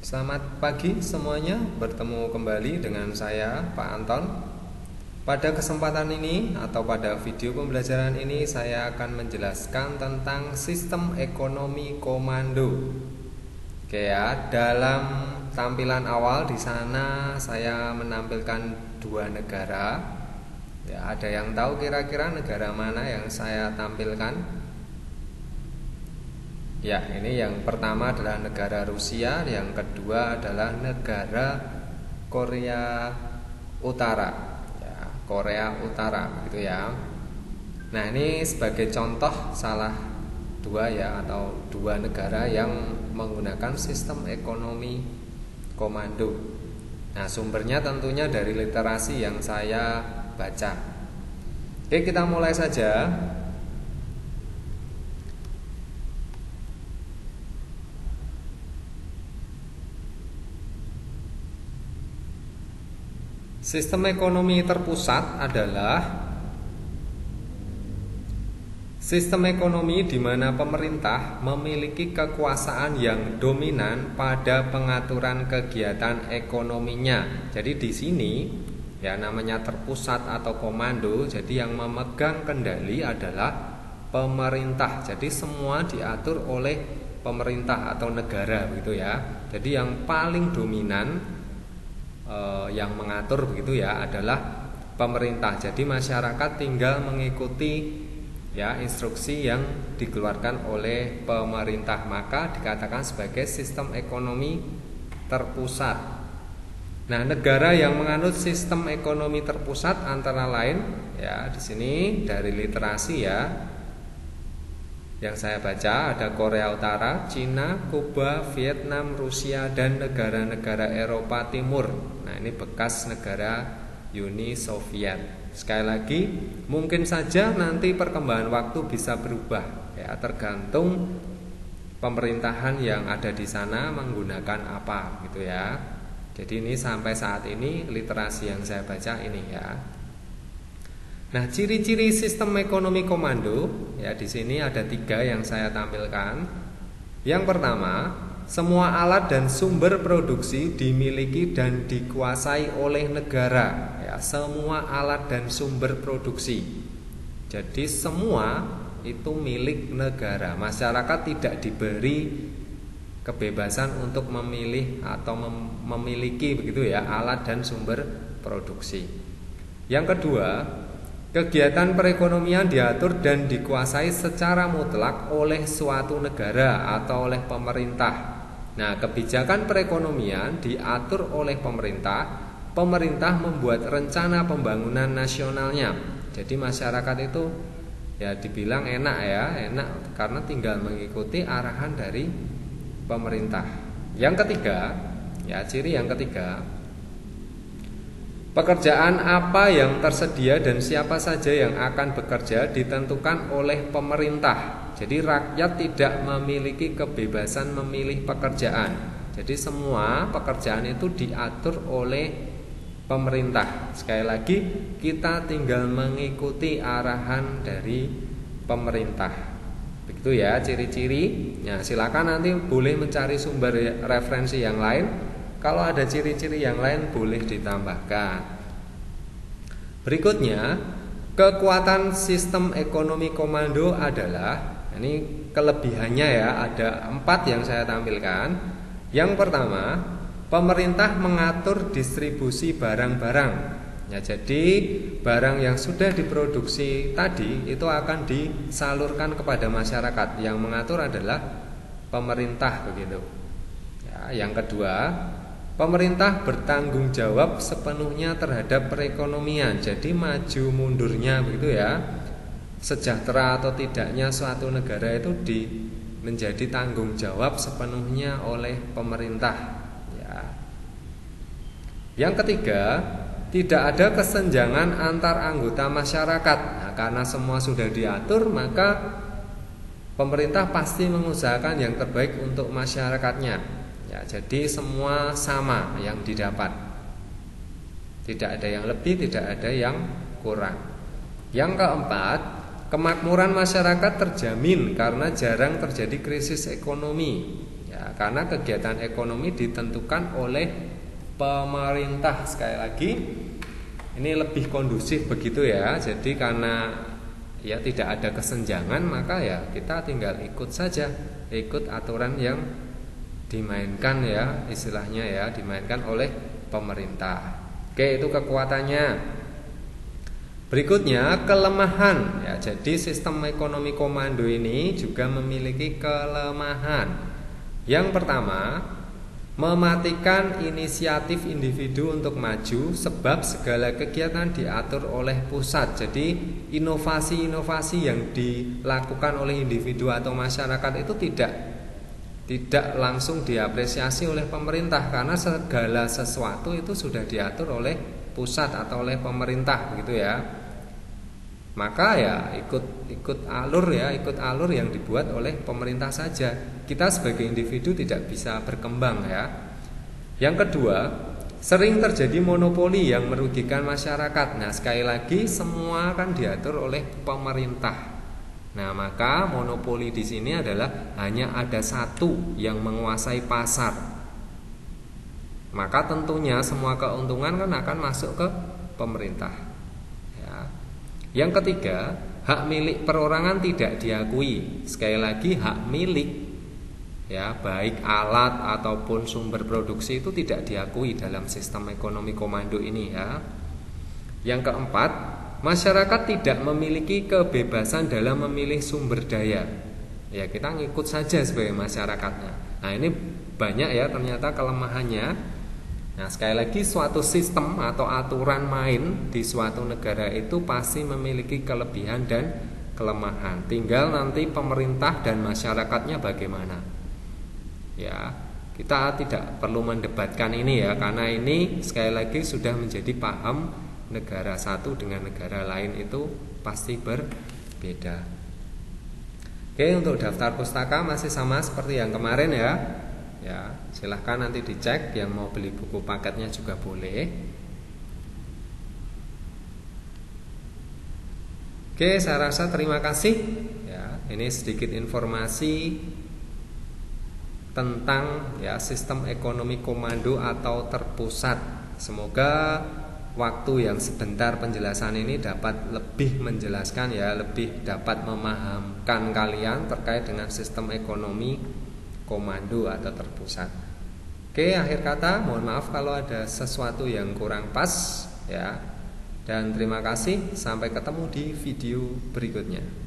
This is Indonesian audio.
Selamat pagi semuanya, bertemu kembali dengan saya Pak Anton. Pada kesempatan ini atau pada video pembelajaran ini saya akan menjelaskan tentang sistem ekonomi komando. Oke ya, dalam tampilan awal di sana saya menampilkan dua negara. Ya, ada yang tahu kira-kira negara mana yang saya tampilkan? Ya, ini yang pertama adalah negara Rusia, yang kedua adalah negara Korea Utara. Ya, Korea Utara gitu ya. Nah, ini sebagai contoh salah dua ya atau dua negara yang menggunakan sistem ekonomi komando. Nah, sumbernya tentunya dari literasi yang saya baca. Oke, kita mulai saja. Sistem ekonomi terpusat adalah sistem ekonomi di mana pemerintah memiliki kekuasaan yang dominan pada pengaturan kegiatan ekonominya. Jadi di sini ya namanya terpusat atau komando. Jadi yang memegang kendali adalah pemerintah. Jadi semua diatur oleh pemerintah atau negara begitu ya. Jadi yang paling dominan yang mengatur begitu ya adalah pemerintah. Jadi masyarakat tinggal mengikuti ya instruksi yang dikeluarkan oleh pemerintah, maka dikatakan sebagai sistem ekonomi terpusat. Nah, negara yang menganut sistem ekonomi terpusat antara lain ya di sini dari literasi ya yang saya baca ada Korea Utara, Cina, Kuba, Vietnam, Rusia, dan negara-negara Eropa Timur. Nah, ini bekas negara Uni Soviet. Sekali lagi, mungkin saja nanti perkembangan waktu bisa berubah ya, tergantung pemerintahan yang ada di sana menggunakan apa gitu ya. Jadi ini sampai saat ini literasi yang saya baca ini ya. Nah, ciri-ciri sistem ekonomi komando ya di sini ada 3 yang saya tampilkan. Yang pertama, semua alat dan sumber produksi dimiliki dan dikuasai oleh negara. Ya, semua alat dan sumber produksi. Jadi semua itu milik negara. Masyarakat tidak diberi kebebasan untuk memilih atau memiliki begitu ya alat dan sumber produksi. Yang kedua, kegiatan perekonomian diatur dan dikuasai secara mutlak oleh suatu negara atau oleh pemerintah. Nah, kebijakan perekonomian diatur oleh pemerintah. Pemerintah membuat rencana pembangunan nasionalnya. Jadi masyarakat itu ya dibilang enak ya, enak karena tinggal mengikuti arahan dari pemerintah. Yang ketiga, ya ciri yang ketiga, pekerjaan apa yang tersedia dan siapa saja yang akan bekerja ditentukan oleh pemerintah. Jadi rakyat tidak memiliki kebebasan memilih pekerjaan. Jadi semua pekerjaan itu diatur oleh pemerintah. Sekali lagi, kita tinggal mengikuti arahan dari pemerintah. Begitu ya ciri-ciri. Ya, silakan nanti boleh mencari sumber referensi yang lain. Kalau ada ciri-ciri yang lain boleh ditambahkan. Berikutnya, kekuatan sistem ekonomi komando adalah, ini kelebihannya ya, ada 4 yang saya tampilkan. Yang pertama, pemerintah mengatur distribusi barang-barang. Ya, jadi barang yang sudah diproduksi tadi itu akan disalurkan kepada masyarakat. Yang mengatur adalah pemerintah begitu. Ya, yang kedua, pemerintah bertanggung jawab sepenuhnya terhadap perekonomian. Jadi maju mundurnya begitu ya, sejahtera atau tidaknya suatu negara itu menjadi tanggung jawab sepenuhnya oleh pemerintah ya. Yang ketiga, tidak ada kesenjangan antar anggota masyarakat. Nah, karena semua sudah diatur, maka pemerintah pasti mengusahakan yang terbaik untuk masyarakatnya. Ya, jadi semua sama yang didapat. Tidak ada yang lebih, tidak ada yang kurang. Yang keempat, kemakmuran masyarakat terjamin karena jarang terjadi krisis ekonomi. Ya, Ya, karena kegiatan ekonomi ditentukan oleh pemerintah. Sekali lagi, ini lebih kondusif begitu ya. Jadi karena ya tidak ada kesenjangan, maka ya kita tinggal ikut saja, ikut aturan yang dimainkan ya, istilahnya ya, dimainkan oleh pemerintah. Oke, itu kekuatannya. Berikutnya kelemahan ya. Jadi sistem ekonomi komando ini juga memiliki kelemahan. Yang pertama, mematikan inisiatif individu untuk maju sebab segala kegiatan diatur oleh pusat. Jadi inovasi-inovasi yang dilakukan oleh individu atau masyarakat itu tidak langsung diapresiasi oleh pemerintah karena segala sesuatu itu sudah diatur oleh pusat atau oleh pemerintah begitu ya. Maka ya ikut alur yang dibuat oleh pemerintah saja. Kita sebagai individu tidak bisa berkembang ya. Yang kedua, sering terjadi monopoli yang merugikan masyarakat. Nah, sekali lagi semua kan diatur oleh pemerintah. Nah, maka monopoli di sini adalah hanya ada satu yang menguasai pasar. Maka tentunya semua keuntungan kan akan masuk ke pemerintah. Ya. Yang ketiga, hak milik perorangan tidak diakui. Sekali lagi hak milik ya, baik alat ataupun sumber produksi itu tidak diakui dalam sistem ekonomi komando ini ya. Yang keempat, masyarakat tidak memiliki kebebasan dalam memilih sumber daya. Ya, kita ngikut saja sebagai masyarakatnya. Nah, ini banyak ya ternyata kelemahannya. Nah, sekali lagi suatu sistem atau aturan main di suatu negara itu pasti memiliki kelebihan dan kelemahan. Tinggal nanti pemerintah dan masyarakatnya bagaimana. Ya, kita tidak perlu mendebatkan ini ya, karena ini sekali lagi sudah menjadi paham negara satu dengan negara lain itu pasti berbeda. Oke, untuk daftar pustaka masih sama seperti yang kemarin ya. Ya, silahkan nanti dicek, yang mau beli buku paketnya juga boleh. Oke, saya rasa terima kasih. Ya, ini sedikit informasi tentang ya sistem ekonomi komando atau terpusat. Semoga waktu yang sebentar penjelasan ini dapat lebih menjelaskan ya, lebih dapat memahamkan kalian terkait dengan sistem ekonomi komando atau terpusat. Oke, akhir kata mohon maaf kalau ada sesuatu yang kurang pas ya. Dan terima kasih, sampai ketemu di video berikutnya.